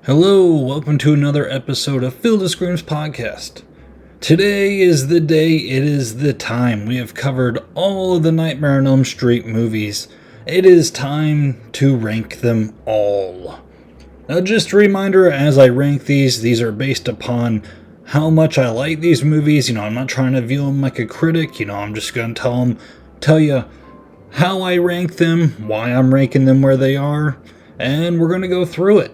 Hello, welcome to another episode of Field of Screams podcast. Today is the day, it is the time. We have covered all of the Nightmare on Elm Street movies. It is time to rank them all. Now, just a reminder, as I rank these are based upon how much I like these movies. I'm not trying to view them like a critic. I'm just going to tell you how I rank them, why I'm ranking them where they are, and we're going to go through it.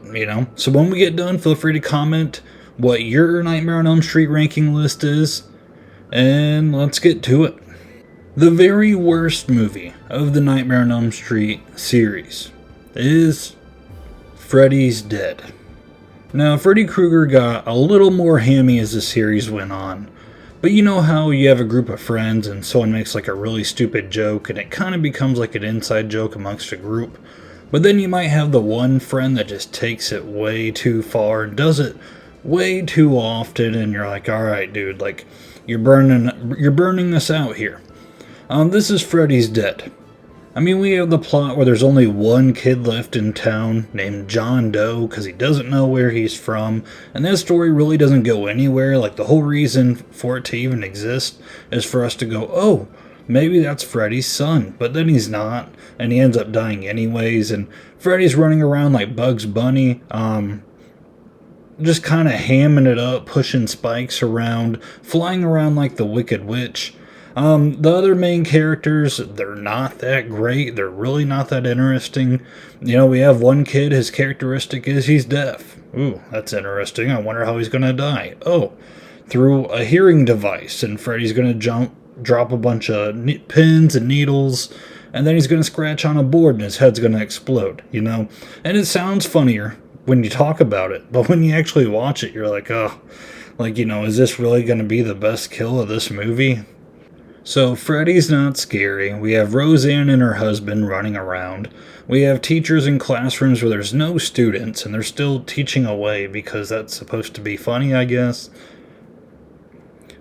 So when we get done, feel free to comment what your Nightmare on Elm Street ranking list is, and let's get to it. The very worst movie of the Nightmare on Elm Street series is Freddy's Dead. Now, Freddy Krueger got a little more hammy as the series went on, but you know how you have a group of friends and someone makes like a really stupid joke and it kind of becomes like an inside joke amongst a group? But then you might have the one friend that just takes it way too far and does it way too often, and you're like, alright dude, like, you're burning us out here. This is Freddy's Dead. We have the plot where there's only one kid left in town named John Doe because he doesn't know where he's from, and that story really doesn't go anywhere. Like, the whole reason for it to even exist is for us to go, oh, maybe that's Freddy's son, but then he's not, and he ends up dying anyways, and Freddy's running around like Bugs Bunny, just kind of hamming it up, pushing spikes around, flying around like the Wicked Witch. The other main characters, they're not that great, they're really not that interesting. We have one kid, his characteristic is he's deaf. Ooh, that's interesting, I wonder how he's gonna die. Oh, through a hearing device, and Freddy's gonna drop a bunch of pins and needles, and then he's going to scratch on a board and his head's going to explode, And it sounds funnier when you talk about it, but when you actually watch it, you're like, oh, is this really going to be the best kill of this movie? So Freddy's not scary. We have Roseanne and her husband running around. We have teachers in classrooms where there's no students and they're still teaching away because that's supposed to be funny, I guess.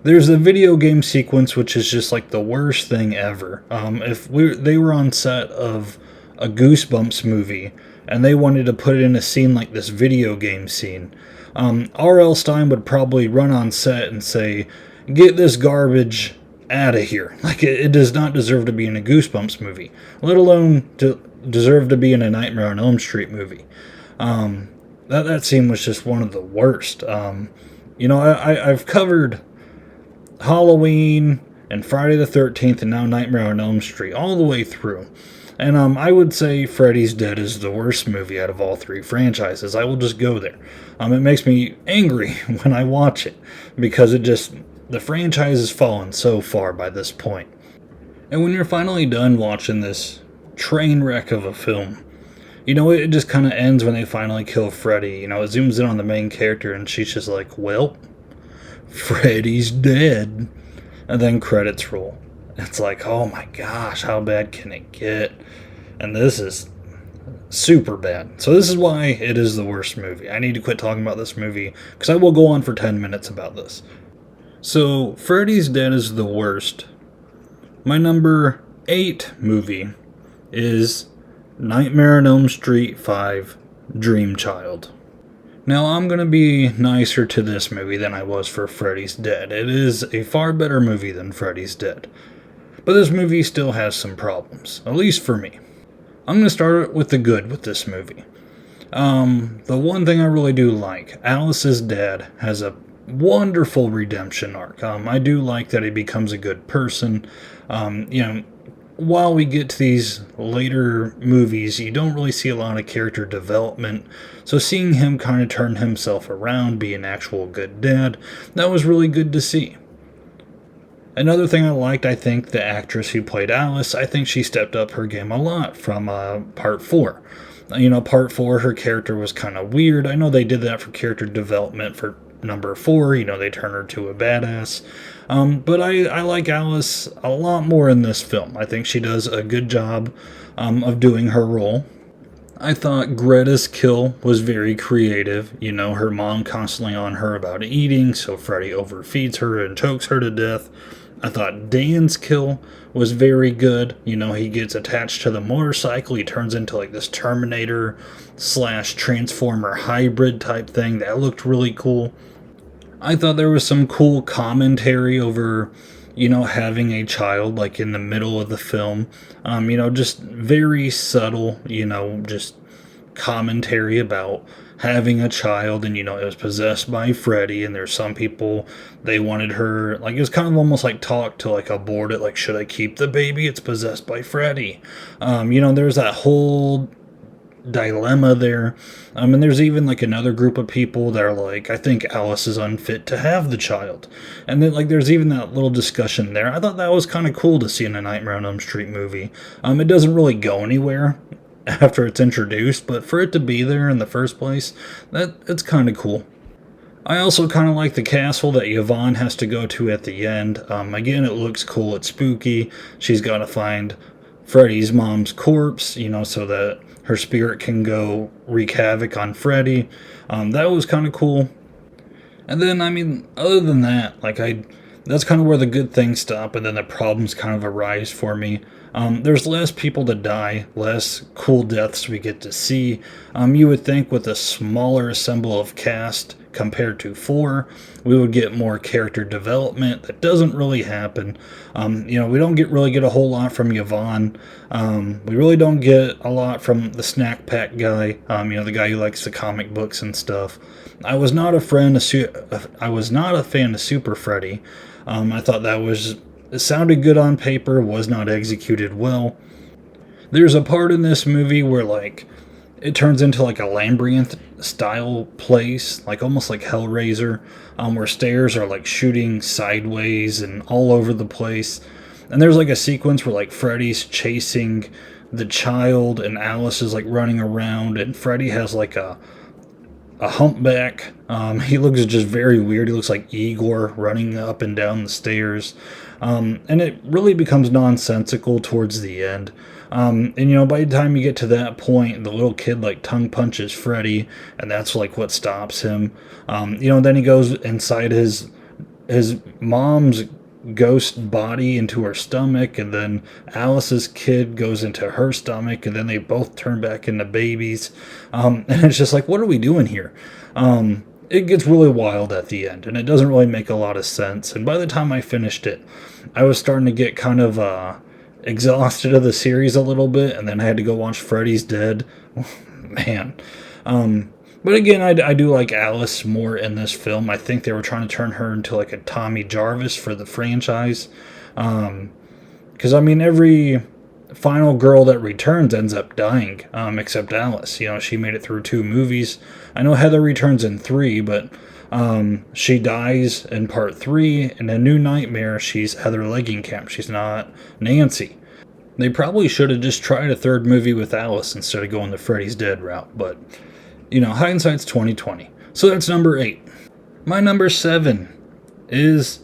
There's a video game sequence which is just like the worst thing ever. If they were on set of a Goosebumps movie and they wanted to put it in a scene like this video game scene, R.L. Stine would probably run on set and say, "Get this garbage out of here." Like, it does not deserve to be in a Goosebumps movie, let alone to deserve to be in a Nightmare on Elm Street movie. That scene was just one of the worst. I've covered Halloween and Friday the 13th and now Nightmare on Elm Street all the way through, and I would say Freddy's Dead is the worst movie out of all three franchises. I will just go there. It makes me angry when I watch it because the franchise has fallen so far by this point. And when you're finally done watching this train wreck of a film, it just kind of ends when they finally kill Freddy. It zooms in on the main character and she's just like, well, Freddy's dead. And then credits roll. It's like, oh my gosh, how bad can it get? And this is super bad. So this is why it is the worst movie. I need to quit talking about this movie because I will go on for 10 minutes about this. So Freddy's Dead is the worst. My number 8 movie is Nightmare on Elm Street 5 Dream Child. Now, I'm going to be nicer to this movie than I was for Freddy's Dead. It is a far better movie than Freddy's Dead. But this movie still has some problems, at least for me. I'm going to start with the good with this movie. The one thing I really do like, Alice's dad has a wonderful redemption arc. I do like that he becomes a good person. While we get to these later movies, you don't really see a lot of character development, so seeing him kind of turn himself around, be an actual good dad, that was really good to see. Another thing I liked, I think the actress who played Alice, I think she stepped up her game a lot from Part 4. Part 4, her character was kind of weird. I know they did that for character development for number 4, they turn her to a badass. But I like Alice a lot more in this film. I think she does a good job of doing her role. I thought Greta's kill was very creative. Her mom constantly on her about eating, so Freddy overfeeds her and chokes her to death. I thought Dan's kill was very good. You know, he gets attached to the motorcycle. He turns into like this Terminator slash Transformer hybrid type thing. That looked really cool. I thought there was some cool commentary over, having a child like in the middle of the film. Just very subtle, just commentary about having a child, and it was possessed by Freddy, and there's some people, they wanted her, like, it was kind of almost like talk to like abort it, like, should I keep the baby, it's possessed by Freddy. There's that whole dilemma there. And there's even like another group of people that are like, I think Alice is unfit to have the child. And then like there's even that little discussion there. I thought that was kind of cool to see in a Nightmare on Elm Street movie. It doesn't really go anywhere after it's introduced, but for it to be there in the first place, it's kind of cool. I also kind of like the castle that Yvonne has to go to at the end. Again, it looks cool, it's spooky. She's got to find Freddy's mom's corpse, so that her spirit can go wreak havoc on Freddy. That was kind of cool. And then, other than that, that's kind of where the good things stop, and then the problems kind of arise for me. There's less people to die, less cool deaths we get to see. You would think with a smaller assemble of cast compared to 4, we would get more character development. That doesn't really happen. We don't really get a whole lot from Yvonne. We really don't get a lot from the snack pack guy, the guy who likes the comic books and stuff. I was not a fan of Super Freddy. I thought it sounded good on paper, was not executed well. There's a part in this movie where it turns into like a labyrinth style place, like almost like Hellraiser, where stairs are like shooting sideways and all over the place. And there's like a sequence where like Freddy's chasing the child and Alice is like running around, and Freddy has like a humpback. He looks just very weird. He looks like Igor running up and down the stairs. And it really becomes nonsensical towards the end. By the time you get to that point, the little kid tongue punches Freddy, and that's what stops him. Then he goes inside his mom's ghost body into her stomach, and then Alice's kid goes into her stomach, and then they both turn back into babies. And it's just what are we doing here? It gets really wild at the end, and it doesn't really make a lot of sense. And by the time I finished it, I was starting to get kind of exhausted of the series a little bit, and then I had to go watch Freddy's Dead. Man. But again, I do like Alice more in this film. I think they were trying to turn her into a Tommy Jarvis for the franchise. Because, every final girl that returns ends up dying, except Alice. She made it through 2 movies. I know Heather returns in 3, but she dies in part 3. In A New Nightmare, she's Heather Langenkamp. She's not Nancy. They probably should have just tried a 3rd movie with Alice instead of going the Freddy's Dead route, but hindsight's 20/20. So that's number 8. My number 7 is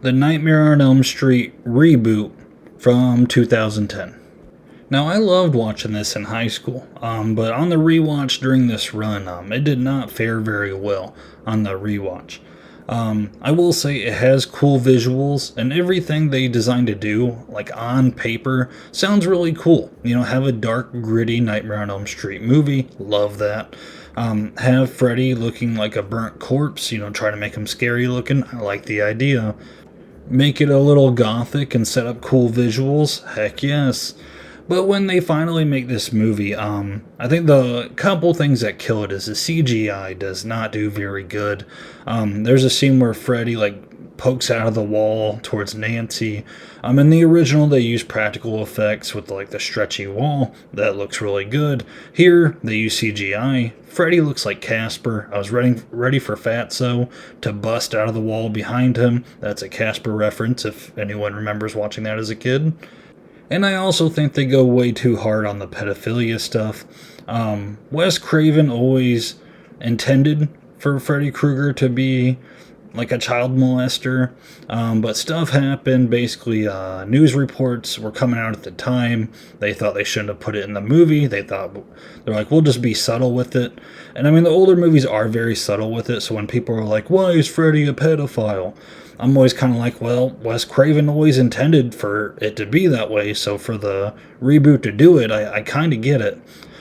the Nightmare on Elm Street reboot from 2010. Now, I loved watching this in high school, but on the rewatch during this run, it did not fare very well on the rewatch. I will say it has cool visuals, and everything they designed to do, on paper, sounds really cool. Have a dark, gritty Nightmare on Elm Street movie, love that. Have Freddy looking like a burnt corpse, try to make him scary looking, I like the idea. Make it a little gothic and set up cool visuals, heck yes. But when they finally make this movie, I think the couple things that kill it is the CGI does not do very good. There's a scene where Freddy pokes out of the wall towards Nancy. In the original, they use practical effects with the stretchy wall. That looks really good. Here, they use CGI. Freddy looks like Casper. I was ready for Fatso to bust out of the wall behind him. That's a Casper reference if anyone remembers watching that as a kid. And I also think they go way too hard on the pedophilia stuff. Wes Craven always intended for Freddy Krueger to be like a child molester, but stuff happened. Basically, news reports were coming out at the time. They thought they shouldn't have put it in the movie. They're like, we'll just be subtle with it. And I mean, the older movies are very subtle with it. So when people are like, why is Freddy a pedophile? I'm always kind of like, well, Wes Craven always intended for it to be that way. So for the reboot to do it, I kind of get it.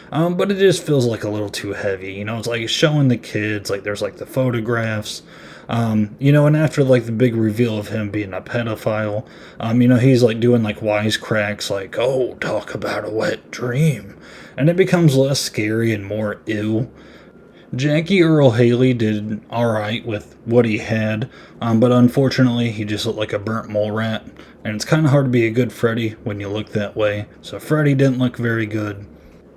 But it just feels like a little too heavy. You know, it's like showing the kids, like there's like the photographs. You know, and after like the big reveal of him being a pedophile, you know, he's like doing like wisecracks like, oh, talk about a wet dream. And it becomes less scary and more ew. Jackie Earle Haley did alright with what he had, but unfortunately he just looked like a burnt mole rat. And it's kind of hard to be a good Freddy when you look that way. So Freddy didn't look very good.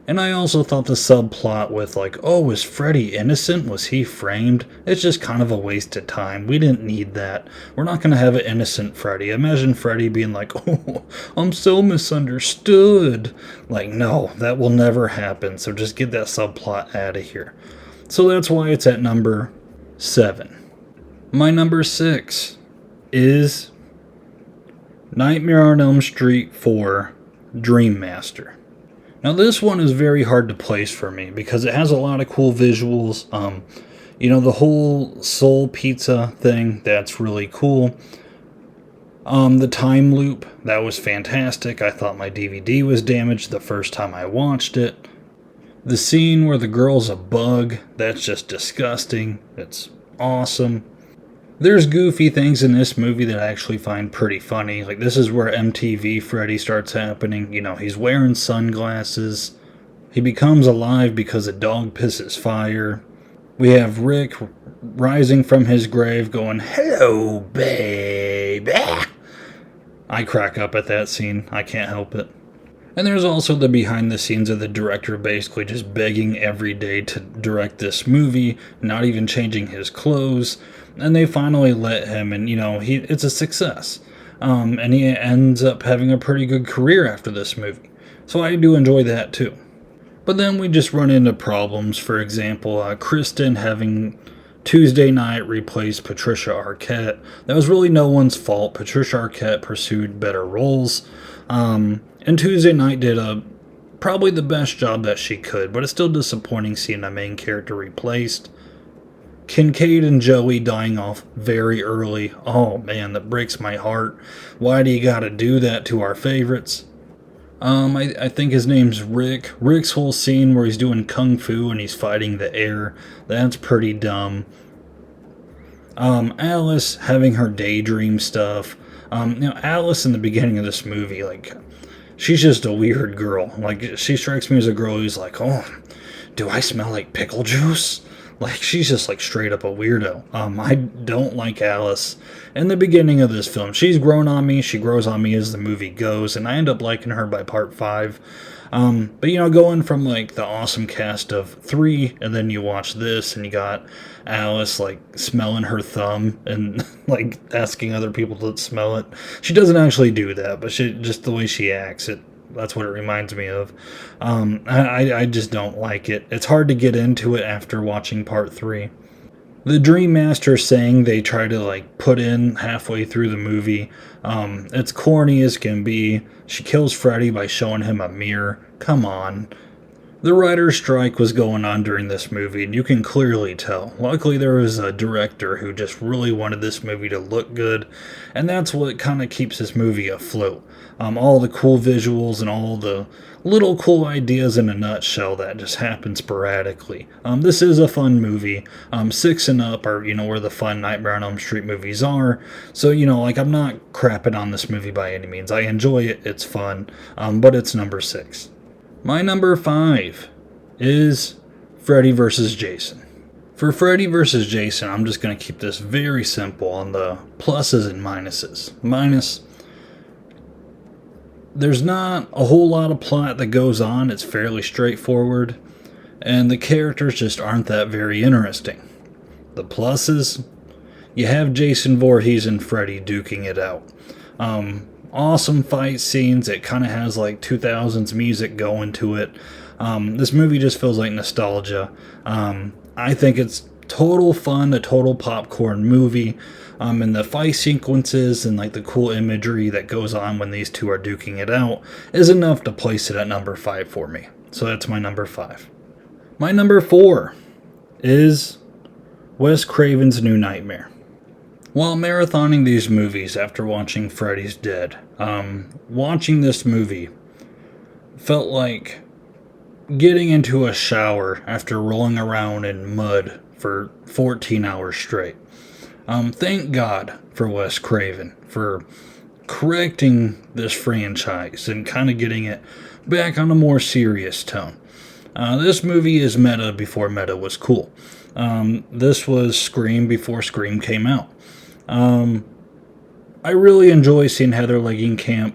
And I also thought the subplot with like, oh, is Freddy innocent? Was he framed? It's just kind of a waste of time. We didn't need that. We're not going to have an innocent Freddy. Imagine Freddy being like, oh, I'm so misunderstood. Like, no, that will never happen. So just get that subplot out of here. So that's why it's at number 7. My number 6 is Nightmare on Elm Street 4 Dream Master. Now this one is very hard to place for me because it has a lot of cool visuals. You know, the whole soul pizza thing, that's really cool. The time loop, that was fantastic. I thought my DVD was damaged the first time I watched it. The scene where the girl's a bug, that's just disgusting. It's awesome. There's goofy things in this movie that I actually find pretty funny. Like, this is where MTV Freddy starts happening. You know, he's wearing sunglasses. He becomes alive because a dog pisses fire. We have Rick rising from his grave going, hello, baby. I crack up at that scene. I can't help it. And there's also the behind the scenes of the director basically just begging every day to direct this movie, not even changing his clothes. And they finally let him, and you know, it's a success. And he ends up having a pretty good career after this movie. So I do enjoy that too. But then we just run into problems. For example, Kristen having Tuesday Night replace Patricia Arquette. That was really no one's fault. Patricia Arquette pursued better roles. And Tuesday Night did probably the best job that she could, but it's still disappointing seeing a main character replaced. Kincaid and Joey dying off very early. Oh man, that breaks my heart. Why do you gotta do that to our favorites? I think his name's Rick. Rick's whole scene where he's doing kung fu and he's fighting the air, that's pretty dumb. Alice having her daydream stuff. You know, Alice in the beginning of this movie, like, she's just a weird girl. Like, she strikes me as a girl who's like, oh, do I smell like pickle juice? Like, she's just like straight up a weirdo. I don't like Alice in the beginning of this film. She's grown on me. She grows on me as the movie goes, and I end up liking her by part 5. But you know, going from like the awesome cast of 3, and then you watch this, and you got Alice like smelling her thumb and like asking other people to smell it. She doesn't actually do that, but just the way she acts, that's what it reminds me of. I just don't like it. It's hard to get into it after watching part 3. The Dream Master saying they try to like put in halfway through the movie. It's corny as can be. She kills Freddy by showing him a mirror. Come on. The writer's strike was going on during this movie, and you can clearly tell. Luckily, there was a director who just really wanted this movie to look good, and that's what kind of keeps this movie afloat. All the cool visuals and all the little cool ideas in a nutshell that just happen sporadically. This is a fun movie. 6 and up are, you know, where the fun Nightmare on Elm Street movies are. So, you know, like, I'm not crapping on this movie by any means. I enjoy it. It's fun. But it's number 6. My number 5 is Freddy vs. Jason. For Freddy vs. Jason, I'm just going to keep this very simple on the pluses and minuses. Minus, there's not a whole lot of plot that goes on. It's fairly straightforward. And the characters just aren't that very interesting. The pluses, you have Jason Voorhees and Freddy duking it out. Awesome fight scenes. It kind of has like 2000s music going to it. This movie just feels like nostalgia. I think it's total fun, a total popcorn movie. And the fight sequences and like the cool imagery that goes on when these two are duking it out is enough to place it at number 5 for me. So that's my number 5. My number 4 is Wes Craven's New Nightmare. While marathoning these movies after watching Freddy's Dead, watching this movie felt like getting into a shower after rolling around in mud for 14 hours straight. Thank God for Wes Craven for correcting this franchise and kind of getting it back on a more serious tone. This movie is meta before meta was cool. This was Scream before Scream came out. I really enjoy seeing Heather Langenkamp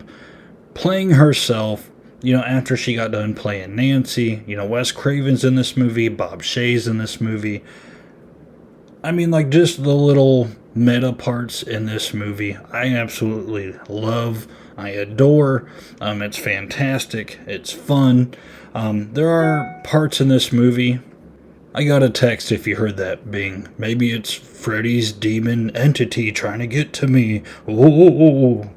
playing herself, after she got done playing Nancy. Wes Craven's in this movie, Bob Shaye's in this movie. I mean, like, just the little meta parts in this movie, I absolutely love. I adore. It's fantastic. It's fun. There are parts in this movie. I got a text if you heard that bing. Maybe it's Freddy's demon entity trying to get to me. Ooh.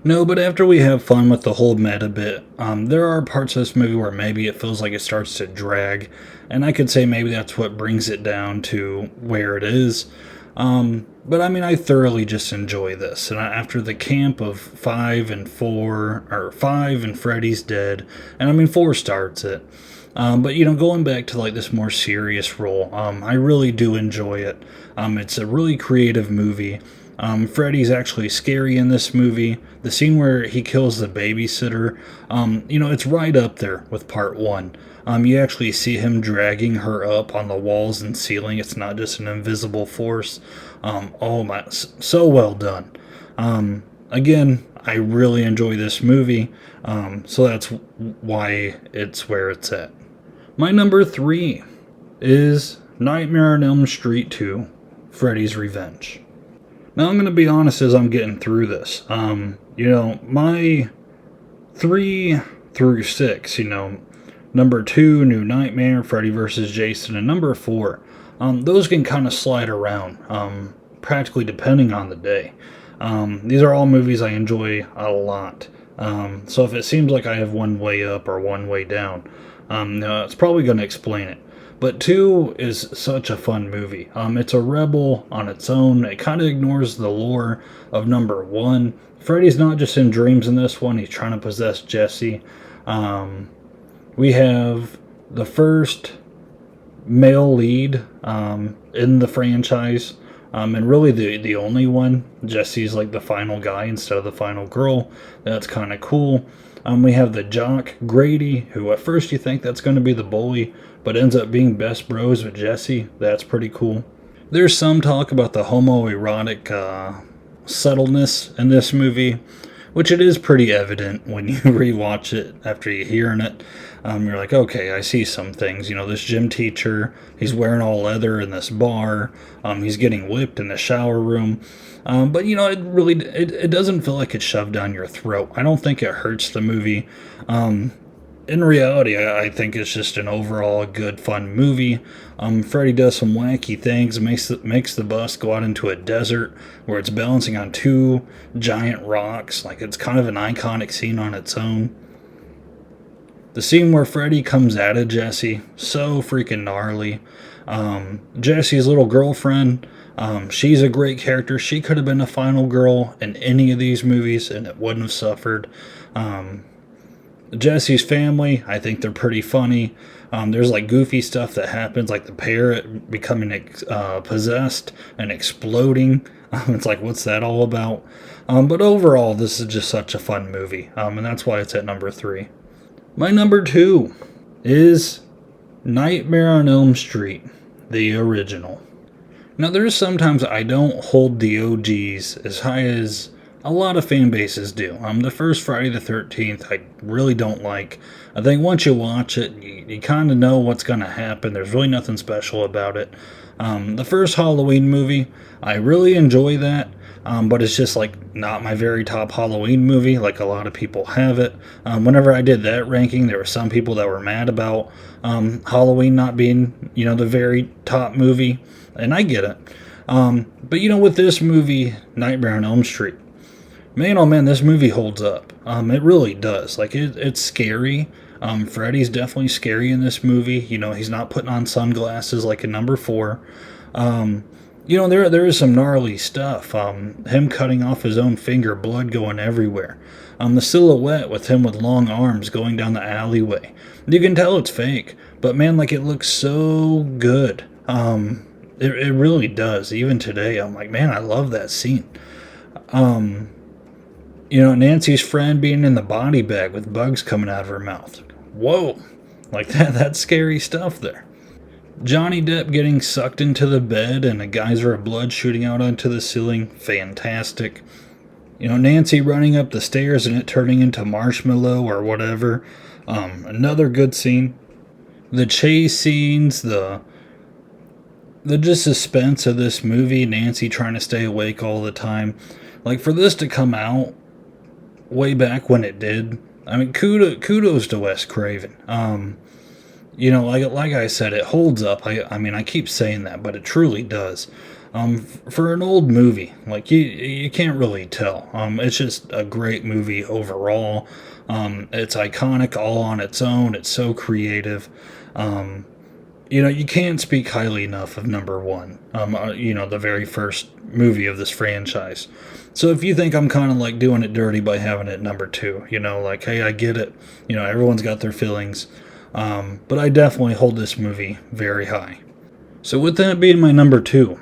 No, but after we have fun with the whole meta bit, there are parts of this movie where maybe it feels like it starts to drag, and I could say maybe that's what brings it down to where it is. But I mean, I thoroughly just enjoy this, and after the camp of 5 and Freddy's Dead, and I mean 4 starts it. But going back to like this more serious role, I really do enjoy it. It's a really creative movie. Freddy's actually scary in this movie. The scene where he kills the babysitter, it's right up there with part 1. You actually see him dragging her up on the walls and ceiling. It's not just an invisible force. Oh my, so well done. Again, I really enjoy this movie. So that's why it's where it's at. My number 3 is Nightmare on Elm Street 2, Freddy's Revenge. Now, I'm going to be honest as I'm getting through this. My 3 through 6, number 2, New Nightmare, Freddy vs. Jason, and number 4, those can kind of slide around, practically depending on the day. These are all movies I enjoy a lot. So if it seems like I have one way up or one way down, it's probably going to explain it. But 2 is such a fun movie. It's a rebel on its own. It kind of ignores the lore of number 1. Freddy's not just in dreams in this one. He's trying to possess Jesse. We have the first male lead in the franchise. And really the only one. Jesse's like the final guy instead of the final girl. That's kind of cool. We have the jock, Grady, who at first you think that's going to be the bully, but ends up being best bros with Jesse. That's pretty cool. There's some talk about the homoerotic subtleness in this movie, which it is pretty evident when you rewatch it after you hearing it. You're like, okay, I see some things. This gym teacher, he's wearing all leather in this bar. He's getting whipped in the shower room. But it doesn't feel like it's shoved down your throat. I don't think it hurts the movie. In reality, I think it's just an overall good, fun movie. Freddy does some wacky things, makes the bus go out into a desert where it's balancing on 2 giant rocks. Like, it's kind of an iconic scene on its own. The scene where Freddy comes out of Jesse, so freaking gnarly. Jesse's little girlfriend, she's a great character. She could have been a final girl in any of these movies, and it wouldn't have suffered. Jesse's family, I think they're pretty funny. There's like goofy stuff that happens, like the parrot becoming possessed and exploding. It's like, what's that all about? But overall, this is just such a fun movie, and that's why it's at number 3. My number 2 is Nightmare on Elm Street, the original. Now, there's sometimes I don't hold the OGs as high as A lot of fan bases do. The first Friday the 13th, I really don't like. I think once you watch it, you kind of know what's going to happen. There's really nothing special about it. The first Halloween movie, I really enjoy that. But it's just like not my very top Halloween movie, like a lot of people have it. Whenever I did that ranking, there were some people that were mad about Halloween not being, the very top movie, and I get it. But with this movie, Nightmare on Elm Street, man, oh man, this movie holds up. It really does. Like it's scary. Freddy's definitely scary in this movie. He's not putting on sunglasses like in number 4. There is some gnarly stuff. Him cutting off his own finger, blood going everywhere. The silhouette with him with long arms going down the alleyway. You can tell it's fake, but man, like it looks so good. It really does. Even today, I'm like, man, I love that scene. Nancy's friend being in the body bag with bugs coming out of her mouth. Whoa, like that's scary stuff there. Johnny Depp getting sucked into the bed and a geyser of blood shooting out onto the ceiling. Fantastic. Nancy running up the stairs and it turning into marshmallow or whatever. Another good scene. The chase scenes, the just suspense of this movie, Nancy trying to stay awake all the time. Like, for this to come out way back when it did, I mean, kudos to Wes Craven. Like I said, it holds up. I keep saying that, but it truly does. For an old movie, like you can't really tell. It's just a great movie overall. It's iconic all on its own. It's so creative. You can't speak highly enough of number 1. The very first movie of this franchise. So if you think I'm kind of like doing it dirty by having it number 2, like, hey, I get it. Everyone's got their feelings. But I definitely hold this movie very high. So with that being my number 2,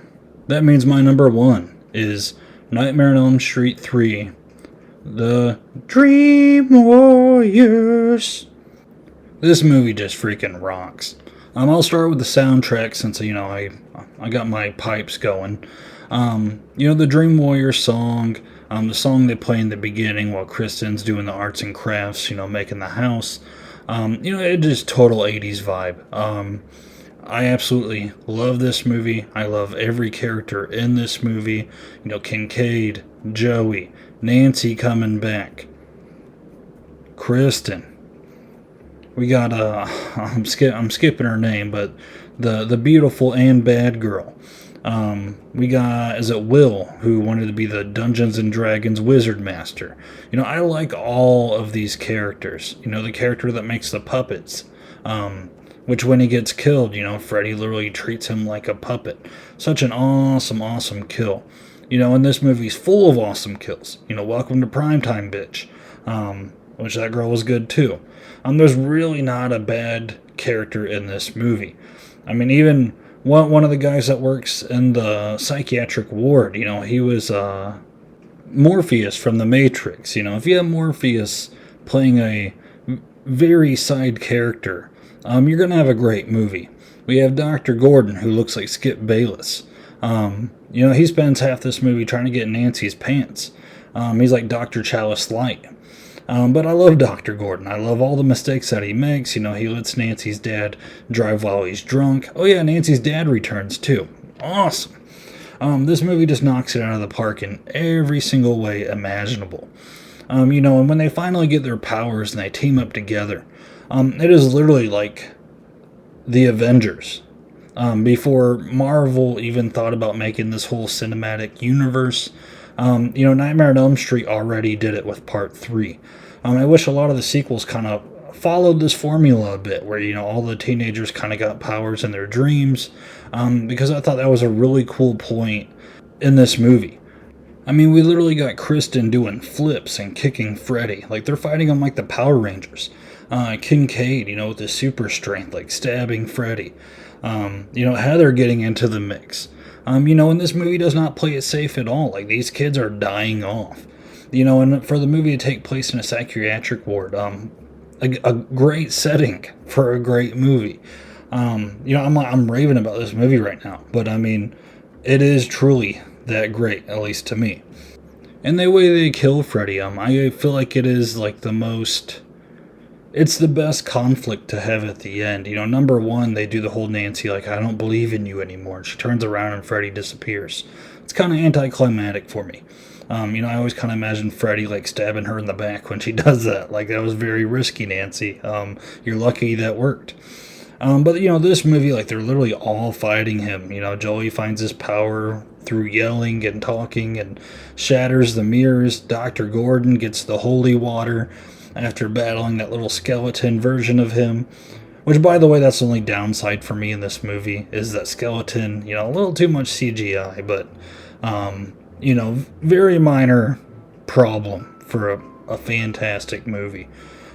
that means my number 1 is Nightmare on Elm Street 3, The Dream Warriors. This movie just freaking rocks. I'll start with the soundtrack since, I got my pipes going. The Dream Warriors song, the song they play in the beginning while Kristen's doing the arts and crafts, making the house. It just total 80s vibe. I absolutely love this movie. I love every character in this movie. Kincaid, Joey, Nancy coming back, Kristen. We got I'm skipping her name, but the beautiful and bad girl. We got, is it Will, who wanted to be the Dungeons and Dragons Wizard Master. I like all of these characters. The character that makes the puppets, which when he gets killed, Freddy literally treats him like a puppet. Such an awesome kill. And this movie's full of awesome kills. Welcome to Primetime, bitch. Which that girl was good too. There's really not a bad character in this movie. Even one of the guys that works in the psychiatric ward, he was Morpheus from The Matrix. If you have Morpheus playing a very side character, you're going to have a great movie. We have Dr. Gordon, who looks like Skip Bayless. He spends half this movie trying to get Nancy's pants. He's like Dr. Chalice Light. But I love Dr. Gordon. I love all the mistakes that he makes. He lets Nancy's dad drive while he's drunk. Oh yeah, Nancy's dad returns too. Awesome. This movie just knocks it out of the park in every single way imaginable. And when they finally get their powers and they team up together, it is literally like the Avengers. Before Marvel even thought about making this whole cinematic universe, Nightmare on Elm Street already did it with Part 3. I wish a lot of the sequels kind of followed this formula a bit, where, all the teenagers kind of got powers in their dreams, because I thought that was a really cool point in this movie. We literally got Kristen doing flips and kicking Freddy. Like, they're fighting him like the Power Rangers. Kincaid, with his super strength, like stabbing Freddy. Heather getting into the mix. And this movie does not play it safe at all. Like, these kids are dying off. And for the movie to take place in a psychiatric ward, a great setting for a great movie. I'm raving about this movie right now, but it is truly that great, at least to me. And the way they kill Freddy, I feel like it is like it's the best conflict to have at the end. You know, number one, they do the whole Nancy, like, I don't believe in you anymore. And she turns around and Freddy disappears. It's kind of anticlimactic for me. I always kind of imagine Freddy, like, stabbing her in the back when she does that. Like, that was very risky, Nancy. You're lucky that worked. But this movie, like, they're literally all fighting him. Joey finds his power through yelling and talking and shatters the mirrors. Dr. Gordon gets the holy water after battling that little skeleton version of him. Which, by the way, that's the only downside for me in this movie, is that skeleton, a little too much CGI, but, very minor problem for a fantastic movie.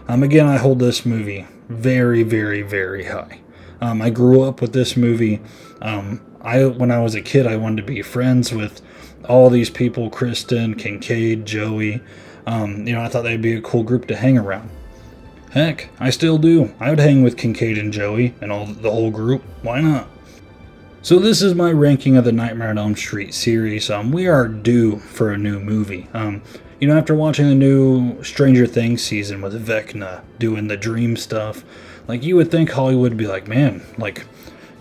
Again, I hold this movie very, very, very high. I grew up with this movie. When I was a kid, I wanted to be friends with all these people: Kristen, Kincaid, Joey. I thought they'd be a cool group to hang around. Heck, I still do. I would hang with Kincaid and Joey and the whole group. Why not? So this is my ranking of the Nightmare on Elm Street series. We are due for a new movie. After watching the new Stranger Things season with Vecna doing the dream stuff, like, you would think Hollywood would be like, man, like,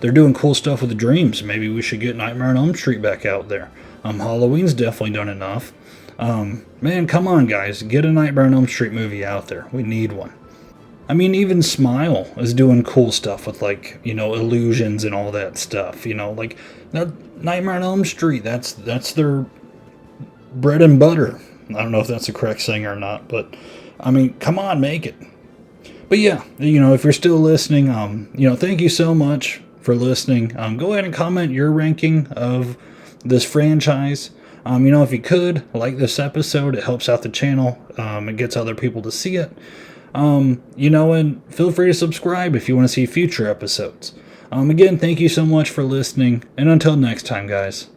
they're doing cool stuff with the dreams. Maybe we should get Nightmare on Elm Street back out there. Halloween's definitely done enough. Man, come on, guys. Get a Nightmare on Elm Street movie out there. We need one. I mean, even Smile is doing cool stuff with, like, illusions and all that stuff. Like, Nightmare on Elm Street, that's their bread and butter. I don't know if that's the correct saying or not, but, I mean, come on, make it. But yeah, if you're still listening, thank you so much for listening. Go ahead and comment your ranking of this franchise. If you could, like this episode, it helps out the channel. It gets other people to see it. And feel free to subscribe if you want to see future episodes. Again, thank you so much for listening, and until next time, guys.